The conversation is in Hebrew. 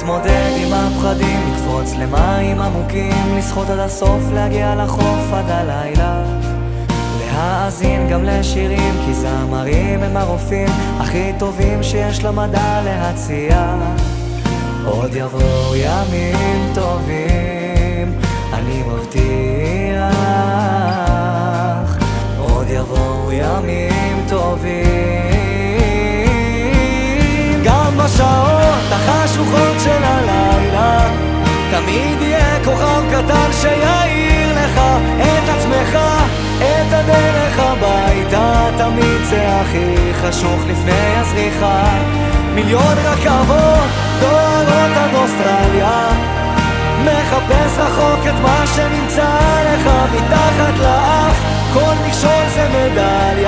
להתמודד עם הפחדים, לקפוץ למים עמוקים, לשחות עד הסוף, להגיע לחוף עד הלילה, להאזין גם לשירים, כי זמרים הם הרופאים הכי טובים שיש למדע להציע. עוד יבואו ימים טובים, אני מבטיח. עוד יבואו ימים טובים, גם בשעות החשוכות של הלילה תמיד יהיה כוכב קטן שיעיר לך את עצמך, את הדרך הביתה. תמיד זה הכי חשוך לפני הזריחה. מיליון רכבות דוהרות עד אוסטרליה, מחפש רחוק את מה שנמצא לך מתחת לאף, כל מכשול זה מדליה.